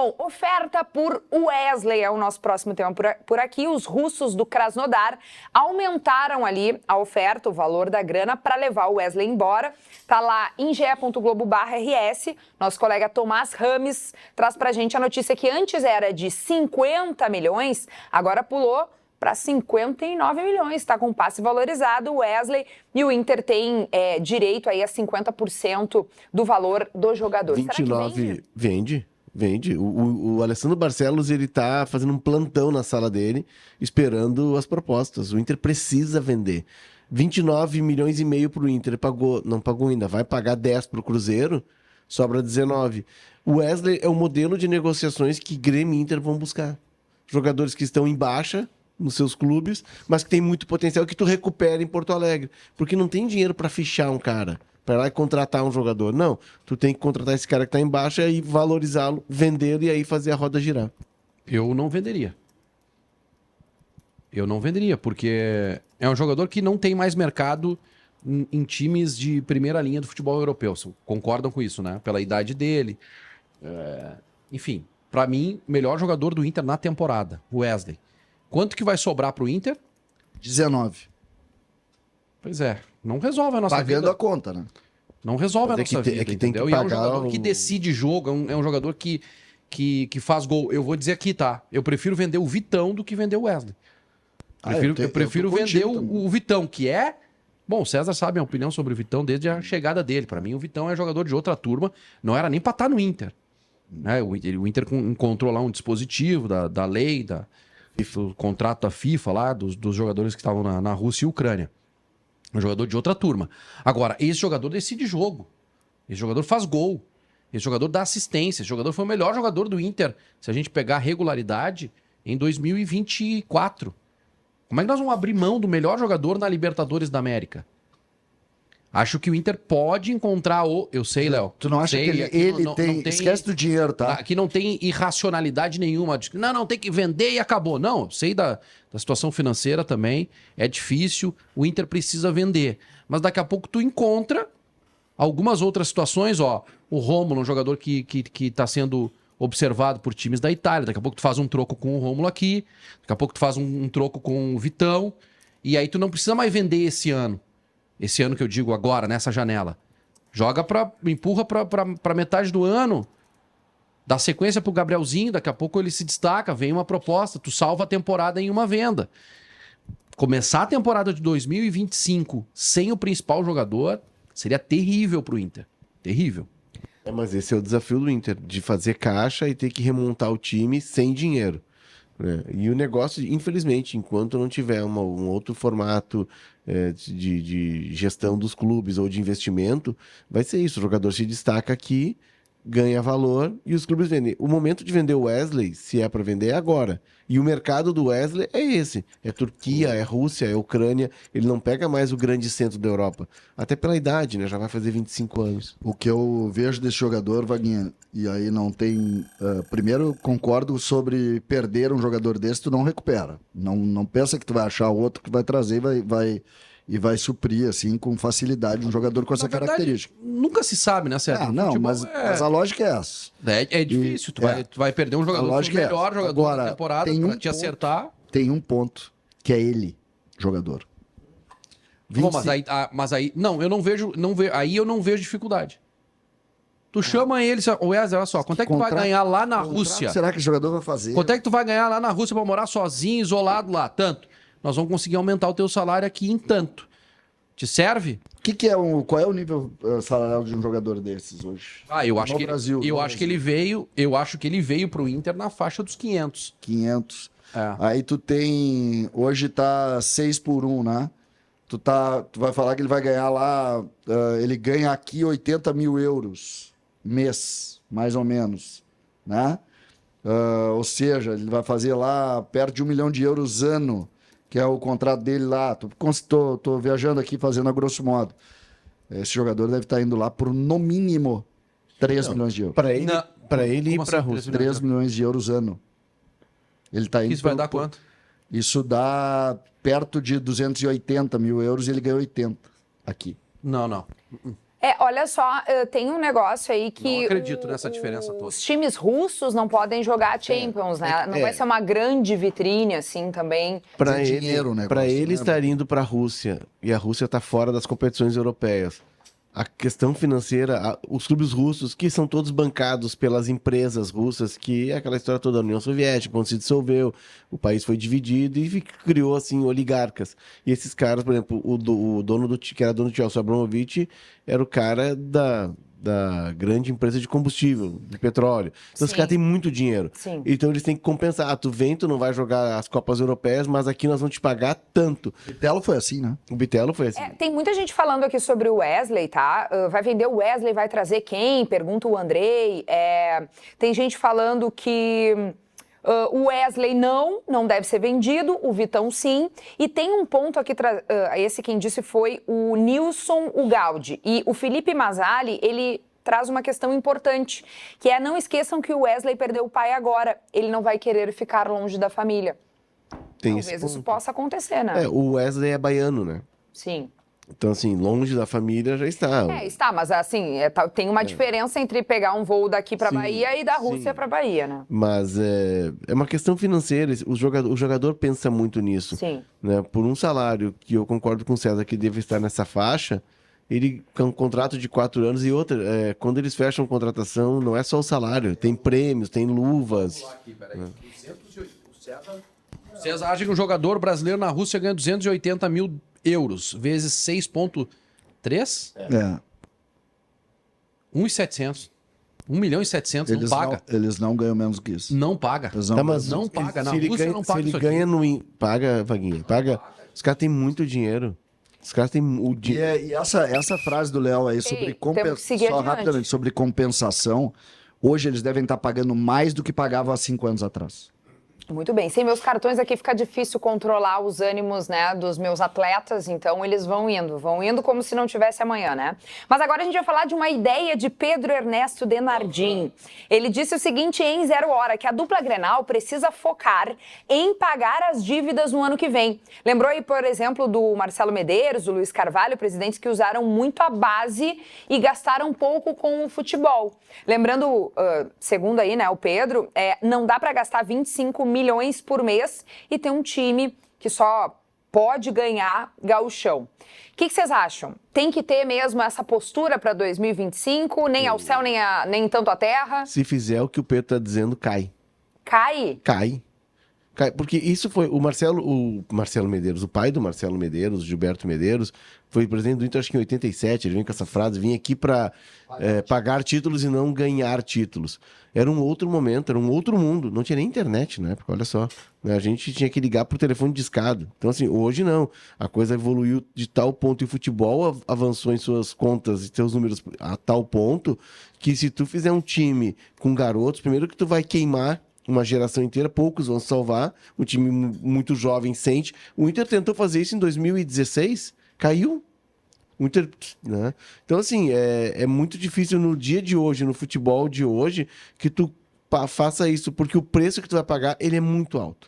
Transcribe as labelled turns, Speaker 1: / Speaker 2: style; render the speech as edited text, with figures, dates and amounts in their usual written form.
Speaker 1: Bom, oferta por Wesley é o nosso próximo tema por aqui. Os russos do Krasnodar aumentaram ali a oferta, o valor da grana para levar o Wesley embora. Tá lá em ge.globo/RS. Nosso colega Tomás Rames traz pra gente a notícia que antes era de 50 milhões, agora pulou para 59 milhões. Está com passe valorizado o Wesley e o Inter tem direito aí a 50% do valor do jogador.
Speaker 2: 29
Speaker 1: Será que
Speaker 2: vende? Vende. O Alessandro Barcelos, ele tá fazendo um plantão na sala dele, esperando as propostas. O Inter precisa vender. 29 milhões e meio pro Inter. Pagou, não pagou ainda. Vai pagar 10 pro Cruzeiro, sobra 19. O Wesley é o modelo de negociações que Grêmio e Inter vão buscar. Jogadores que estão em baixa nos seus clubes, mas que tem muito potencial que tu recupera em Porto Alegre. Porque não tem dinheiro para fichar um cara, para ir lá e contratar um jogador. Não, tu tem que contratar esse cara que tá em baixa e valorizá-lo, vendê-lo e aí fazer a roda girar.
Speaker 3: Eu não venderia. Eu não venderia, porque é um jogador que não tem mais mercado em times de primeira linha do futebol europeu. Concordam com isso, né? Pela idade dele. Enfim, pra mim, melhor jogador do Inter na temporada, o Wesley. Quanto que vai sobrar pro Inter?
Speaker 4: 19.
Speaker 3: Pois é, não resolve a nossa
Speaker 4: Pagando
Speaker 3: vida.
Speaker 4: a conta, né?
Speaker 3: Não resolve
Speaker 2: Mas
Speaker 3: a nossa vida,
Speaker 2: é que tem que
Speaker 3: entendeu? E é um
Speaker 2: pagar
Speaker 3: jogador que decide jogo, é um jogador que faz gol. Eu vou dizer aqui, tá? Eu prefiro vender o Vitão do que vender o Wesley. Eu prefiro vender o Vitão, que é... Bom, o César sabe a opinião sobre o Vitão desde a chegada dele. Pra mim, o Vitão é jogador de outra turma. Não era nem pra estar no Inter. Né? O Inter encontrou lá um dispositivo da lei, do contrato da FIFA lá, dos jogadores que estavam na Rússia e Ucrânia. Um jogador de outra turma. Agora, esse jogador decide jogo. Esse jogador faz gol. Esse jogador dá assistência. Esse jogador foi o melhor jogador do Inter, se a gente pegar a regularidade, em 2024. Como é que nós vamos abrir mão do melhor jogador na Libertadores da América? Acho que o Inter pode encontrar o... Eu sei, Léo.
Speaker 4: Tu não acha que ele tem... Esquece do dinheiro, tá?
Speaker 3: Aqui não tem irracionalidade nenhuma. Não, tem que vender e acabou. Não, eu sei da situação financeira também. É difícil. O Inter precisa vender. Mas daqui a pouco tu encontra algumas outras situações. Ó, o Rômulo, um jogador que tá sendo observado por times da Itália. Daqui a pouco tu faz um troco com o Rômulo aqui. Daqui a pouco tu faz um troco com o Vitão. E aí tu não precisa mais vender esse ano. Esse ano que eu digo agora, nessa janela. Empurra pra metade do ano. Dá sequência pro Gabrielzinho, daqui a pouco ele se destaca, vem uma proposta, tu salva a temporada em uma venda. Começar a temporada de 2025 sem o principal jogador seria terrível pro Inter. Terrível.
Speaker 2: Mas esse é o desafio do Inter, de fazer caixa e ter que remontar o time sem dinheiro. E o negócio, infelizmente, enquanto não tiver um outro formato de gestão dos clubes ou de investimento, vai ser isso. O jogador se destaca aqui, ganha valor e os clubes vendem. O momento de vender o Wesley, se é para vender, é agora. E o mercado do Wesley é esse. É Turquia, é Rússia, é Ucrânia. Ele não pega mais o grande centro da Europa. Até pela idade, né? Já vai fazer 25 anos.
Speaker 4: O que eu vejo desse jogador, Vaguinha, e aí não tem... primeiro, concordo sobre perder um jogador desse, tu não recupera. Não pensa que tu vai achar outro que vai trazer e vai suprir, assim, com facilidade um jogador com essa característica.
Speaker 3: Nunca se sabe, né, Sérgio?
Speaker 4: Mas a lógica é essa.
Speaker 3: É difícil. Tu vai perder um jogador, o melhor jogador da temporada pra te acertar.
Speaker 4: Tem um ponto, que é ele, jogador.
Speaker 3: Bom, mas aí... Não, eu não vejo... Aí eu não vejo dificuldade. Tu chama ele... Wesley, olha só, quanto é que tu vai ganhar lá na Rússia?
Speaker 4: Será que o jogador vai fazer?
Speaker 3: Quanto é que tu vai ganhar lá na Rússia pra morar sozinho, isolado lá? Tanto. Nós vamos conseguir aumentar o teu salário aqui em tanto. Te serve?
Speaker 4: Qual é o nível salarial de um jogador desses hoje?
Speaker 3: Eu acho que ele veio pro Inter na faixa dos 500.
Speaker 4: 500. Aí tu tem... Hoje tá 6 por 1, né? Tu vai falar que ele vai ganhar lá... ele ganha aqui 80 mil euros mês, mais ou menos, né? Ou seja, ele vai fazer lá perto de 1 milhão de euros ano, que é o contrato dele lá. Tô viajando aqui fazendo a grosso modo. Esse jogador deve estar indo lá por, no mínimo, 3 milhões de euros.
Speaker 2: Para ele e para a Rússia.
Speaker 4: 3 milhões de euros ano. Ele tá indo.
Speaker 3: Isso vai dar quanto?
Speaker 4: Isso dá perto de 280 mil euros e ele ganhou 80 aqui.
Speaker 3: Não.
Speaker 1: Olha só, tem um negócio aí que...
Speaker 3: Não acredito nessa diferença toda.
Speaker 1: Os times russos não podem jogar Champions, né? Não vai ser uma grande vitrine, assim, também.
Speaker 2: Para ele,
Speaker 4: dinheiro o negócio,
Speaker 2: pra ele
Speaker 4: né?
Speaker 2: estar indo para a Rússia, e a Rússia está fora das competições europeias. A questão financeira, os clubes russos, que são todos bancados pelas empresas russas, que é aquela história toda da União Soviética, quando se dissolveu, o país foi dividido e criou, assim, oligarcas. E esses caras, por exemplo, o dono que era dono do Chelsea, Abramovich, era o cara da grande empresa de combustível, de petróleo. Então, os caras têm muito dinheiro.
Speaker 1: Sim.
Speaker 2: Então, eles têm que compensar. Tu vem, tu não vai jogar as Copas Europeias, mas aqui nós vamos te pagar tanto.
Speaker 4: O Bitelo foi assim, né?
Speaker 2: O Bitelo foi assim.
Speaker 1: Tem muita gente falando aqui sobre o Wesley, tá? Vai vender o Wesley, vai trazer quem? Pergunta o Andrei. Tem gente falando que... o Wesley não deve ser vendido, o Vitão sim. E tem um ponto aqui, esse quem disse foi o Nilson Ugaldi. E o Felipe Mazzali, ele traz uma questão importante, que não esqueçam que o Wesley perdeu o pai agora. Ele não vai querer ficar longe da família. Talvez isso possa acontecer, né?
Speaker 2: O Wesley é baiano, né?
Speaker 1: Sim.
Speaker 2: Então, assim, longe da família já está.
Speaker 1: Está, mas assim, tem uma diferença entre pegar um voo daqui para Bahia e da Rússia para Bahia, né?
Speaker 2: Mas é uma questão financeira. O jogador pensa muito nisso.
Speaker 1: Sim.
Speaker 2: Né? Por um salário que eu concordo com o César que deve estar nessa faixa, ele com um contrato de 4 anos e outra. Quando eles fecham contratação, não é só o salário, tem prêmios, tem luvas.
Speaker 3: O César acha que um jogador brasileiro na Rússia ganha 280 mil euros, vezes 6,3? 1.700. 1.700.000, não paga.
Speaker 4: Eles não ganham menos que isso.
Speaker 3: Não paga. Não paga. Na Rússia não paga
Speaker 2: se
Speaker 3: isso
Speaker 2: ele
Speaker 3: aqui.
Speaker 2: ganha paga, Vaguinha, paga. Os caras têm muito dinheiro. Os caras têm o dinheiro.
Speaker 4: E essa frase do Léo aí sobre só rapidamente, sobre compensação, hoje eles devem estar pagando mais do que pagavam há 5 anos atrás.
Speaker 1: Muito bem. Sem meus cartões aqui fica difícil controlar os ânimos, né, dos meus atletas, então eles vão indo como se não tivesse amanhã, né? Mas agora a gente vai falar de uma ideia de Pedro Ernesto Denardim. Ele disse o seguinte em 0 Hora, que a dupla Grenal precisa focar em pagar as dívidas no ano que vem. Lembrou aí, por exemplo, do Marcelo Medeiros, do Luiz Carvalho, presidentes que usaram muito a base e gastaram pouco com o futebol. Lembrando, segundo aí, né, o Pedro, não dá para gastar 25 milhões por mês e ter um time que só pode ganhar gauchão. O que vocês acham? Tem que ter mesmo essa postura para 2025? Nem ao céu, nem tanto à terra?
Speaker 2: Se fizer o que o Pedro está dizendo, cai.
Speaker 1: Cai?
Speaker 2: Cai. Porque isso foi o Marcelo Medeiros, o pai do Marcelo Medeiros, Gilberto Medeiros, foi presidente do Inter, acho que em 87, ele vem com essa frase, vim aqui para pagar títulos e não ganhar títulos. Era um outro momento, era um outro mundo, não tinha nem internet na época, olha só. Né? A gente tinha que ligar pro telefone discado. Então, assim, hoje não. A coisa evoluiu de tal ponto e o futebol avançou em suas contas e seus números a tal ponto que se tu fizer um time com garotos, primeiro que tu vai queimar uma geração inteira, poucos vão salvar, um time muito jovem sente. O Inter tentou fazer isso em 2016, caiu. O Inter, né? Então, assim, é muito difícil no dia de hoje, no futebol de hoje, que tu faça isso, porque o preço que tu vai pagar, ele é muito alto.